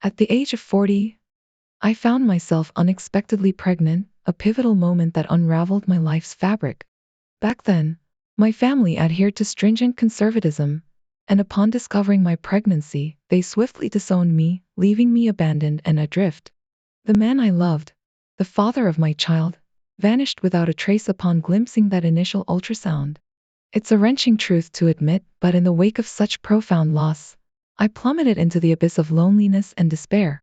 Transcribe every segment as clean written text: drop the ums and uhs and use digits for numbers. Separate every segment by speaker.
Speaker 1: At the age of 40, I found myself unexpectedly pregnant, a pivotal moment that unraveled my life's fabric. Back then, my family adhered to stringent conservatism, and upon discovering my pregnancy, they swiftly disowned me, leaving me abandoned and adrift. The man I loved, the father of my child, vanished without a trace upon glimpsing that initial ultrasound. It's a wrenching truth to admit, but in the wake of such profound loss, I plummeted into the abyss of loneliness and despair.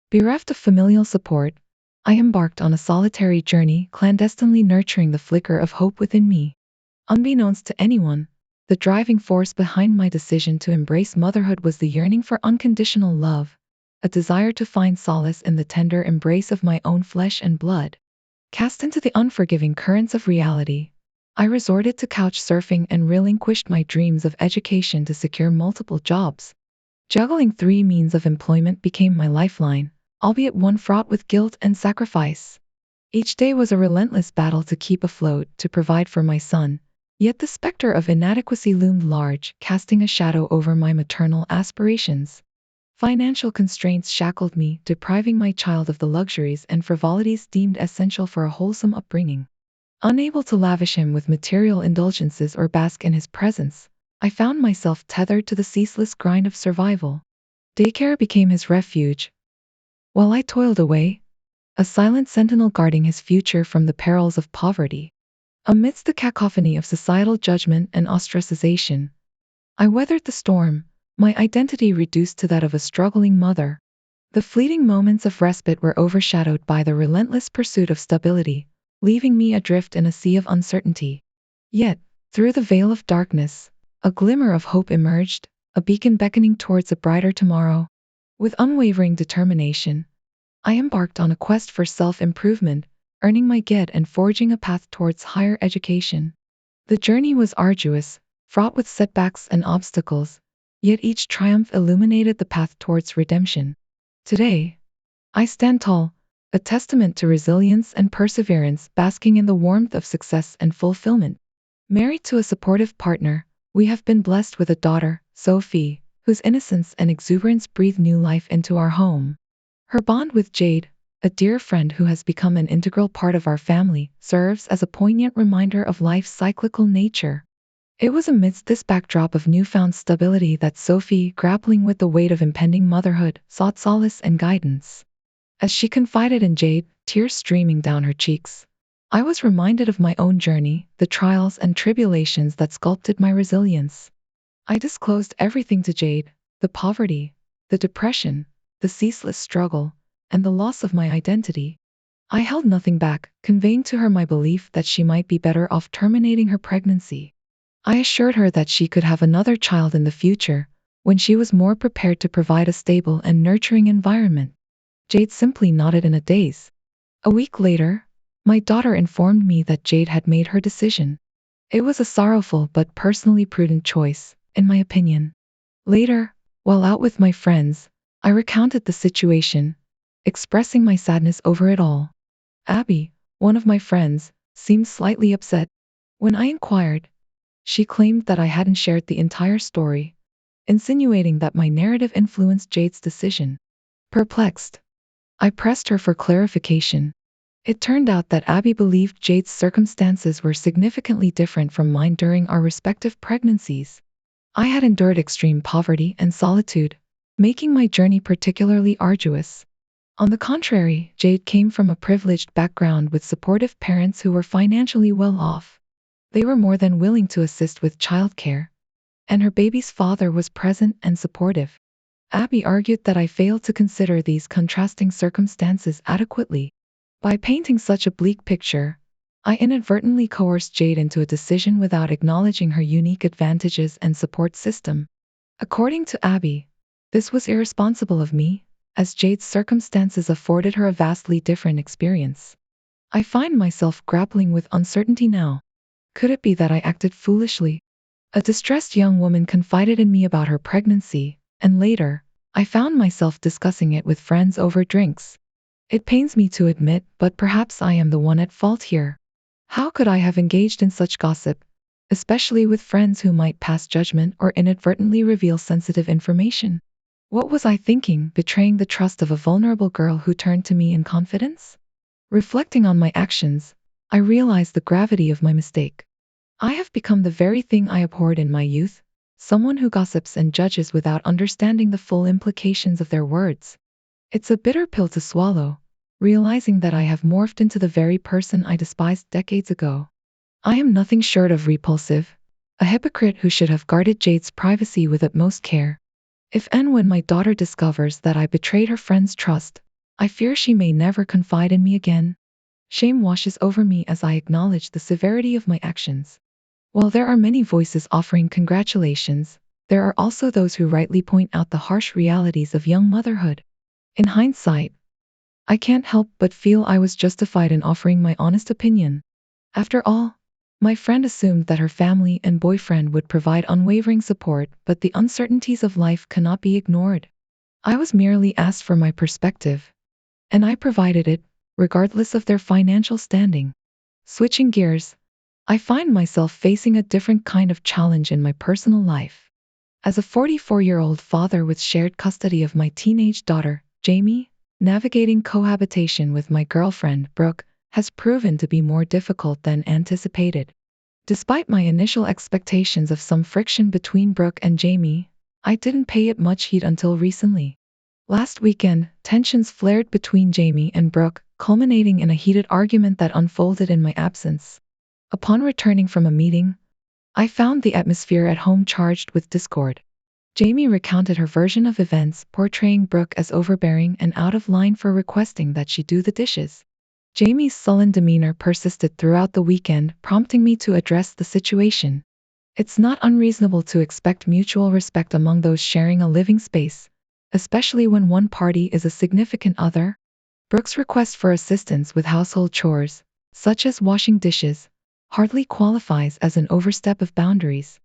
Speaker 1: Bereft of familial support, I embarked on a solitary journey, clandestinely nurturing the flicker of hope within me. Unbeknownst to anyone, the driving force behind my decision to embrace motherhood was the yearning for unconditional love, a desire to find solace in the tender embrace of my own flesh and blood. Cast into the unforgiving currents of reality, I resorted to couch surfing and relinquished my dreams of education to secure multiple jobs. Juggling three means of employment became my lifeline, albeit one fraught with guilt and sacrifice. Each day was a relentless battle to keep afloat, to provide for my son, yet the specter of inadequacy loomed large, casting a shadow over my maternal aspirations. Financial constraints shackled me, depriving my child of the luxuries and frivolities deemed essential for a wholesome upbringing. Unable to lavish him with material indulgences or bask in his presence, I found myself tethered to the ceaseless grind of survival. Daycare became his refuge, while I toiled away, a silent sentinel guarding his future from the perils of poverty. Amidst the cacophony of societal judgment and ostracization, I weathered the storm, my identity reduced to that of a struggling mother. The fleeting moments of respite were overshadowed by the relentless pursuit of stability, leaving me adrift in a sea of uncertainty. Yet, through the veil of darkness, a glimmer of hope emerged, a beacon beckoning towards a brighter tomorrow. With unwavering determination, I embarked on a quest for self-improvement, earning my get and forging a path towards higher education. The journey was arduous, fraught with setbacks and obstacles, yet each triumph illuminated the path towards redemption. Today, I stand tall, a testament to resilience and perseverance, basking in the warmth of success and fulfillment. Married to a supportive partner, we have been blessed with a daughter, Sophie, whose innocence and exuberance breathe new life into our home. Her bond with Jade, a dear friend who has become an integral part of our family, serves as a poignant reminder of life's cyclical nature. It was amidst this backdrop of newfound stability that Sophie, grappling with the weight of impending motherhood, sought solace and guidance. As she confided in Jade, tears streaming down her cheeks, I was reminded of my own journey, the trials and tribulations that sculpted my resilience. I disclosed everything to Jade, the poverty, the depression, the ceaseless struggle, and the loss of my identity. I held nothing back, conveying to her my belief that she might be better off terminating her pregnancy. I assured her that she could have another child in the future, when she was more prepared to provide a stable and nurturing environment. Jade simply nodded in a daze. A week later, my daughter informed me that Jade had made her decision. It was a sorrowful but personally prudent choice, in my opinion. Later, while out with my friends, I recounted the situation, expressing my sadness over it all. Abby, one of my friends, seemed slightly upset. When I inquired, she claimed that I hadn't shared the entire story, insinuating that my narrative influenced Jade's decision. Perplexed, I pressed her for clarification. It turned out that Abby believed Jade's circumstances were significantly different from mine during our respective pregnancies. I had endured extreme poverty and solitude, making my journey particularly arduous. On the contrary, Jade came from a privileged background with supportive parents who were financially well off. They were more than willing to assist with childcare, and her baby's father was present and supportive. Abby argued that I failed to consider these contrasting circumstances adequately. By painting such a bleak picture, I inadvertently coerced Jade into a decision without acknowledging her unique advantages and support system. According to Abby, this was irresponsible of me, as Jade's circumstances afforded her a vastly different experience. I find myself grappling with uncertainty now. Could it be that I acted foolishly? A distressed young woman confided in me about her pregnancy, and later, I found myself discussing it with friends over drinks. It pains me to admit, but perhaps I am the one at fault here. How could I have engaged in such gossip, especially with friends who might pass judgment or inadvertently reveal sensitive information? What was I thinking, betraying the trust of a vulnerable girl who turned to me in confidence? Reflecting on my actions, I realized the gravity of my mistake. I have become the very thing I abhorred in my youth, someone who gossips and judges without understanding the full implications of their words. It's a bitter pill to swallow, realizing that I have morphed into the very person I despised decades ago. I am nothing short of repulsive, a hypocrite who should have guarded Jade's privacy with utmost care. If and when my daughter discovers that I betrayed her friend's trust, I fear she may never confide in me again. Shame washes over me as I acknowledge the severity of my actions. While there are many voices offering congratulations, there are also those who rightly point out the harsh realities of young motherhood. In hindsight, I can't help but feel I was justified in offering my honest opinion. After all, my friend assumed that her family and boyfriend would provide unwavering support, but the uncertainties of life cannot be ignored. I was merely asked for my perspective, and I provided it, regardless of their financial standing. Switching gears, I find myself facing a different kind of challenge in my personal life. As a 44-year-old father with shared custody of my teenage daughter, Jamie, navigating cohabitation with my girlfriend, Brooke, has proven to be more difficult than anticipated. Despite my initial expectations of some friction between Brooke and Jamie, I didn't pay it much heed until recently. Last weekend, tensions flared between Jamie and Brooke, culminating in a heated argument that unfolded in my absence. Upon returning from a meeting, I found the atmosphere at home charged with discord. Jamie recounted her version of events, portraying Brooke as overbearing and out of line for requesting that she do the dishes. Jamie's sullen demeanor persisted throughout the weekend, prompting me to address the situation. It's not unreasonable to expect mutual respect among those sharing a living space, especially when one party is a significant other. Brooke's request for assistance with household chores, such as washing dishes, hardly qualifies as an overstep of boundaries.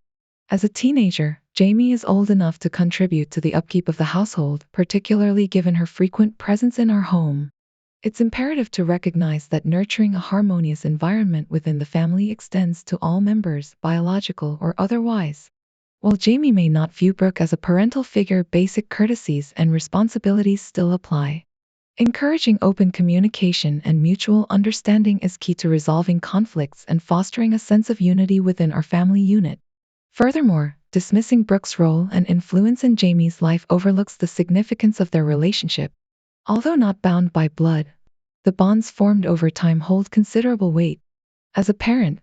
Speaker 1: As a teenager, Jamie is old enough to contribute to the upkeep of the household, particularly given her frequent presence in our home. It's imperative to recognize that nurturing a harmonious environment within the family extends to all members, biological or otherwise. While Jamie may not view Brooke as a parental figure, basic courtesies and responsibilities still apply. Encouraging open communication and mutual understanding is key to resolving conflicts and fostering a sense of unity within our family unit. Furthermore, dismissing Brooke's role and influence in Jamie's life overlooks the significance of their relationship. Although not bound by blood, the bonds formed over time hold considerable weight. As a parent,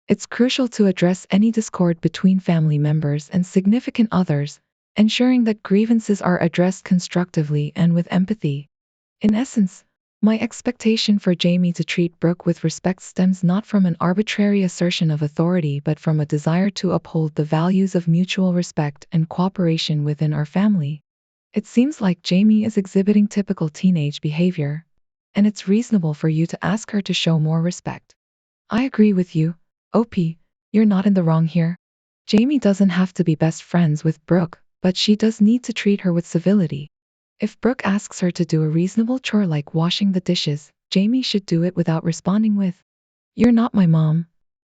Speaker 1: it's crucial to address any discord between family members and significant others, ensuring that grievances are addressed constructively and with empathy. In essence, my expectation for Jamie to treat Brooke with respect stems not from an arbitrary assertion of authority but from a desire to uphold the values of mutual respect and cooperation within our family. It seems like Jamie is exhibiting typical teenage behavior, and it's reasonable for you to ask her to show more respect. I agree with you, OP, you're not in the wrong here. Jamie doesn't have to be best friends with Brooke, but she does need to treat her with civility. If Brooke asks her to do a reasonable chore like washing the dishes, Jamie should do it without responding with, "You're not my mom.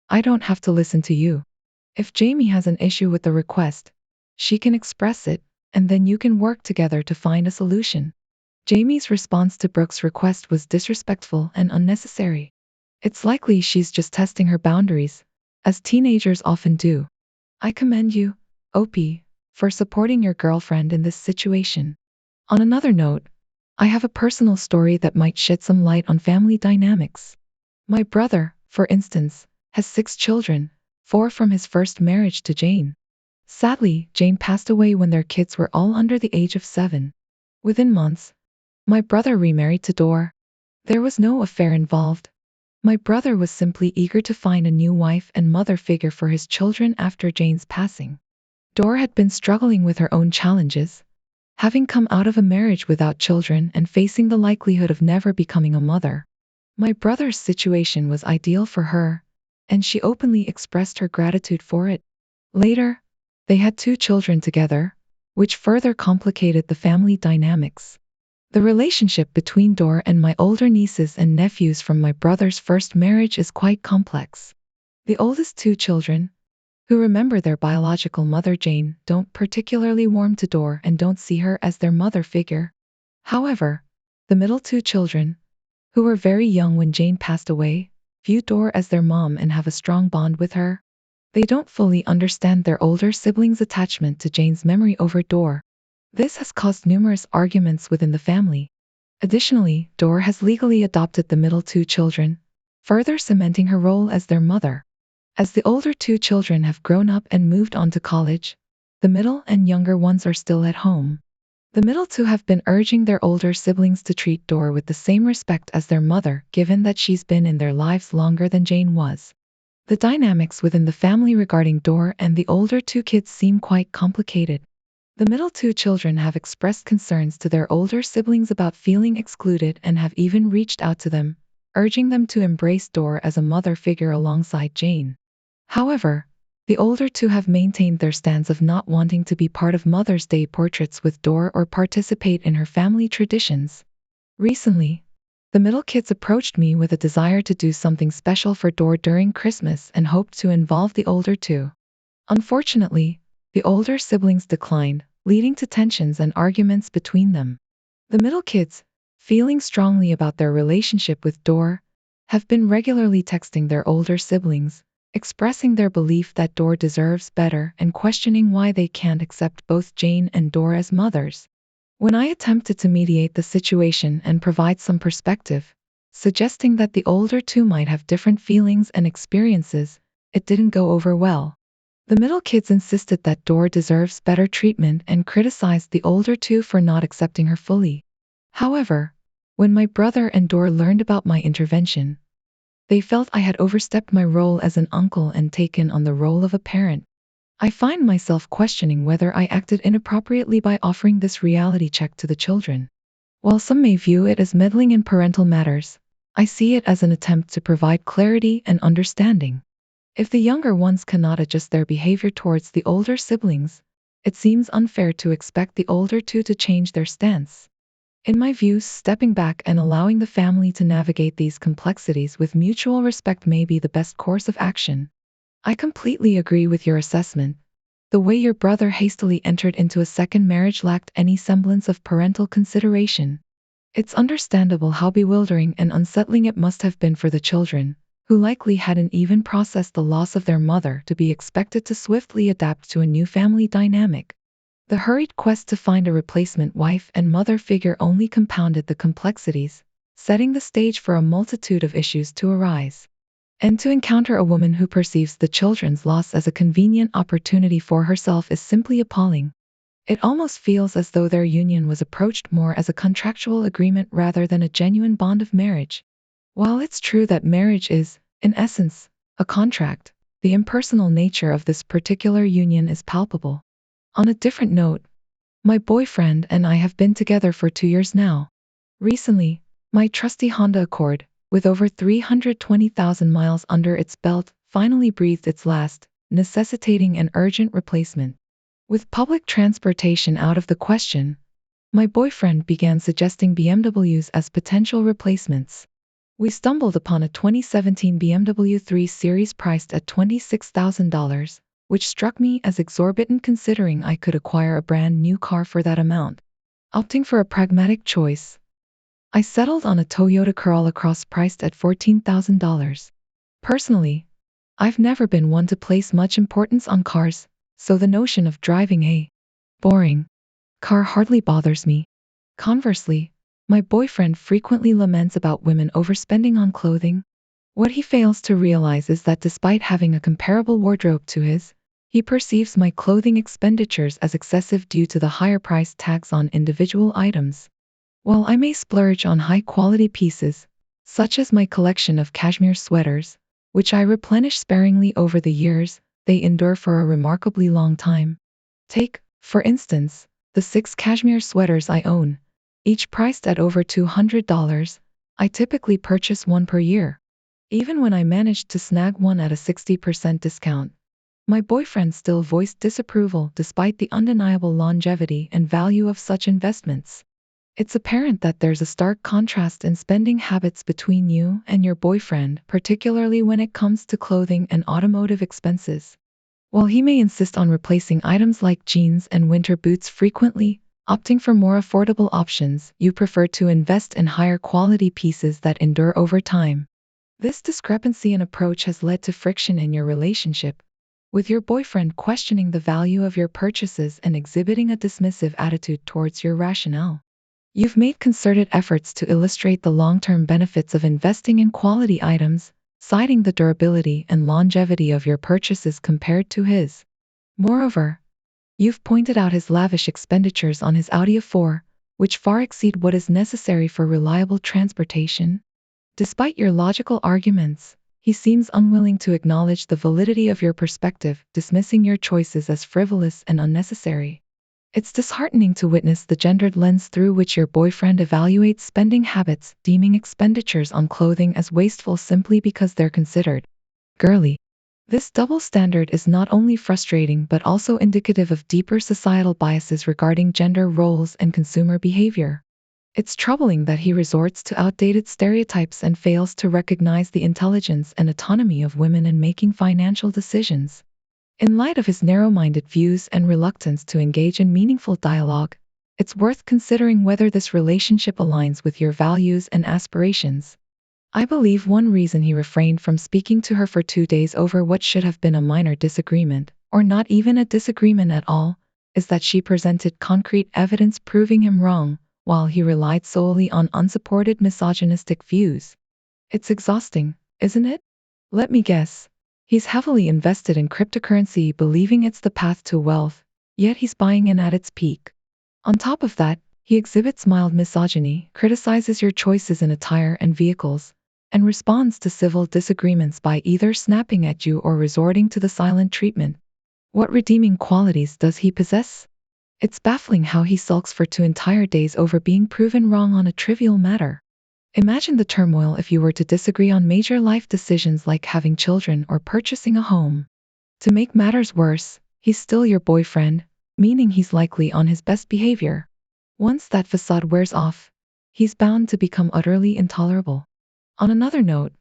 Speaker 1: I don't have to listen to you." If Jamie has an issue with the request, she can express it, and then you can work together to find a solution. Jamie's response to Brooke's request was disrespectful and unnecessary. It's likely she's just testing her boundaries, as teenagers often do. I commend you, OP, for supporting your girlfriend in this situation. On another note, I have a personal story that might shed some light on family dynamics. My brother, for instance, has 6 children, 4 from his first marriage to Jane. Sadly, Jane passed away when their kids were all under the age of 7. Within months, my brother remarried to Dor. There was no affair involved. My brother was simply eager to find a new wife and mother figure for his children after Jane's passing. Dor had been struggling with her own challenges, having come out of a marriage without children and facing the likelihood of never becoming a mother. My brother's situation was ideal for her, and she openly expressed her gratitude for it. Later, they had 2 children together, which further complicated the family dynamics. The relationship between Dor and my older nieces and nephews from my brother's first marriage is quite complex. The oldest 2 children, who remember their biological mother Jane don't particularly warm to Dor and don't see her as their mother figure. However, the middle two children, who were very young when Jane passed away, view Dor as their mom and have a strong bond with her. They don't fully understand their older siblings' attachment to Jane's memory over Dor. This has caused numerous arguments within the family. Additionally, Dor has legally adopted the middle two children, further cementing her role as their mother. As the older two children have grown up and moved on to college, the middle and younger ones are still at home. The middle two have been urging their older siblings to treat Dor with the same respect as their mother, given that she's been in their lives longer than Jane was. The dynamics within the family regarding Dor and the older two kids seem quite complicated. The middle two children have expressed concerns to their older siblings about feeling excluded and have even reached out to them, urging them to embrace Dor as a mother figure alongside Jane. However, the older two have maintained their stance of not wanting to be part of Mother's Day portraits with Dor or participate in her family traditions. Recently, the middle kids approached me with a desire to do something special for Dor during Christmas and hoped to involve the older two. Unfortunately, the older siblings declined, leading to tensions and arguments between them. The middle kids, feeling strongly about their relationship with Dor, have been regularly texting their older siblings, expressing their belief that Dor deserves better and questioning why they can't accept both Jane and Dor as mothers. When I attempted to mediate the situation and provide some perspective, suggesting that the older two might have different feelings and experiences, it didn't go over well. The middle kids insisted that Dor deserves better treatment and criticized the older two for not accepting her fully. However, when my brother and Dor learned about my intervention, they felt I had overstepped my role as an uncle and taken on the role of a parent. I find myself questioning whether I acted inappropriately by offering this reality check to the children. While some may view it as meddling in parental matters, I see it as an attempt to provide clarity and understanding. If the younger ones cannot adjust their behavior towards the older siblings, it seems unfair to expect the older two to change their stance. In my view, stepping back and allowing the family to navigate these complexities with mutual respect may be the best course of action. I completely agree with your assessment. The way your brother hastily entered into a second marriage lacked any semblance of parental consideration. It's understandable how bewildering and unsettling it must have been for the children, who likely hadn't even processed the loss of their mother, to be expected to swiftly adapt to a new family dynamic. The hurried quest to find a replacement wife and mother figure only compounded the complexities, setting the stage for a multitude of issues to arise. And to encounter a woman who perceives the children's loss as a convenient opportunity for herself is simply appalling. It almost feels as though their union was approached more as a contractual agreement rather than a genuine bond of marriage. While it's true that marriage is, in essence, a contract, the impersonal nature of this particular union is palpable. On a different note, my boyfriend and I have been together for 2 years now. Recently, my trusty Honda Accord, with over 320,000 miles under its belt, finally breathed its last, necessitating an urgent replacement. With public transportation out of the question, my boyfriend began suggesting BMWs as potential replacements. We stumbled upon a 2017 BMW 3 Series priced at $26,000, which struck me as exorbitant considering I could acquire a brand new car for that amount. Opting for a pragmatic choice, I settled on a Toyota Corolla Cross priced at $14,000. Personally, I've never been one to place much importance on cars, so the notion of driving a boring car hardly bothers me. Conversely, my boyfriend frequently laments about women overspending on clothing. What he fails to realize is that despite having a comparable wardrobe to his, he perceives my clothing expenditures as excessive due to the higher price tags on individual items. While I may splurge on high-quality pieces, such as my collection of cashmere sweaters, which I replenish sparingly over the years, they endure for a remarkably long time. Take, for instance, the 6 cashmere sweaters I own, each priced at over $200. I typically purchase one per year. Even when I managed to snag one at a 60% discount, my boyfriend still voiced disapproval despite the undeniable longevity and value of such investments. It's apparent that there's a stark contrast in spending habits between you and your boyfriend, particularly when it comes to clothing and automotive expenses. While he may insist on replacing items like jeans and winter boots frequently, opting for more affordable options, you prefer to invest in higher quality pieces that endure over time. This discrepancy in approach has led to friction in your relationship, with your boyfriend questioning the value of your purchases and exhibiting a dismissive attitude towards your rationale. You've made concerted efforts to illustrate the long-term benefits of investing in quality items, citing the durability and longevity of your purchases compared to his. Moreover, you've pointed out his lavish expenditures on his Audi A4, which far exceed what is necessary for reliable transportation. Despite your logical arguments, he seems unwilling to acknowledge the validity of your perspective, dismissing your choices as frivolous and unnecessary. It's disheartening to witness the gendered lens through which your boyfriend evaluates spending habits, deeming expenditures on clothing as wasteful simply because they're considered girly. This double standard is not only frustrating but also indicative of deeper societal biases regarding gender roles and consumer behavior. It's troubling that he resorts to outdated stereotypes and fails to recognize the intelligence and autonomy of women in making financial decisions. In light of his narrow-minded views and reluctance to engage in meaningful dialogue, it's worth considering whether this relationship aligns with your values and aspirations. I believe one reason he refrained from speaking to her for 2 days over what should have been a minor disagreement, or not even a disagreement at all, is that she presented concrete evidence proving him wrong, while he relied solely on unsupported misogynistic views. It's exhausting, isn't it? Let me guess. He's heavily invested in cryptocurrency, believing it's the path to wealth, yet he's buying in at its peak. On top of that, he exhibits mild misogyny, criticizes your choices in attire and vehicles, and responds to civil disagreements by either snapping at you or resorting to the silent treatment. What redeeming qualities does he possess? It's baffling how he sulks for 2 entire days over being proven wrong on a trivial matter. Imagine the turmoil if you were to disagree on major life decisions like having children or purchasing a home. To make matters worse, he's still your boyfriend, meaning he's likely on his best behavior. Once that facade wears off, he's bound to become utterly intolerable. On another note,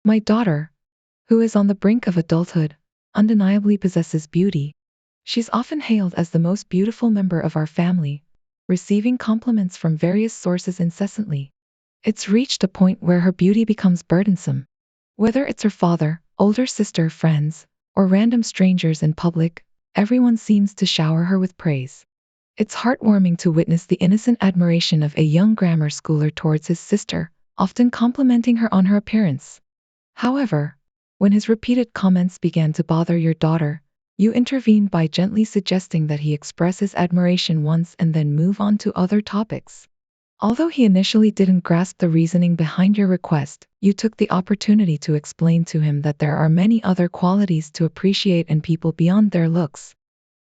Speaker 1: my daughter, who is on the brink of adulthood, undeniably possesses beauty. She's often hailed as the most beautiful member of our family, receiving compliments from various sources incessantly. It's reached a point where her beauty becomes burdensome. Whether it's her father, older sister, friends, or random strangers in public, everyone seems to shower her with praise. It's heartwarming to witness the innocent admiration of a young grammar schooler towards his sister, often complimenting her on her appearance. However, when his repeated comments began to bother your daughter, you intervened by gently suggesting that he express his admiration once and then move on to other topics. Although he initially didn't grasp the reasoning behind your request, you took the opportunity to explain to him that there are many other qualities to appreciate in people beyond their looks.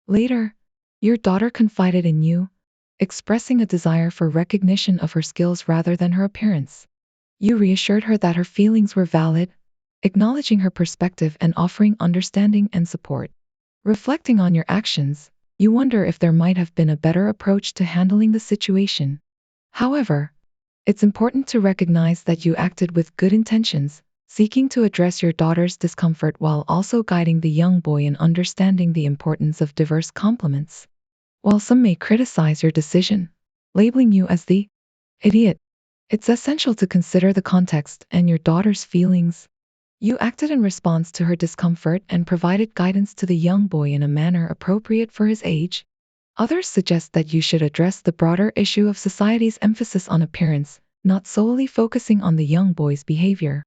Speaker 1: Later, your daughter confided in you, expressing a desire for recognition of her skills rather than her appearance. You reassured her that her feelings were valid, acknowledging her perspective and offering understanding and support. Reflecting on your actions, you wonder if there might have been a better approach to handling the situation. However, it's important to recognize that you acted with good intentions, seeking to address your daughter's discomfort while also guiding the young boy in understanding the importance of diverse compliments. While some may criticize your decision, labeling you as the idiot, it's essential to consider the context and your daughter's feelings. You acted in response to her discomfort and provided guidance to the young boy in a manner appropriate for his age. Others suggest that you should address the broader issue of society's emphasis on appearance, not solely focusing on the young boy's behavior.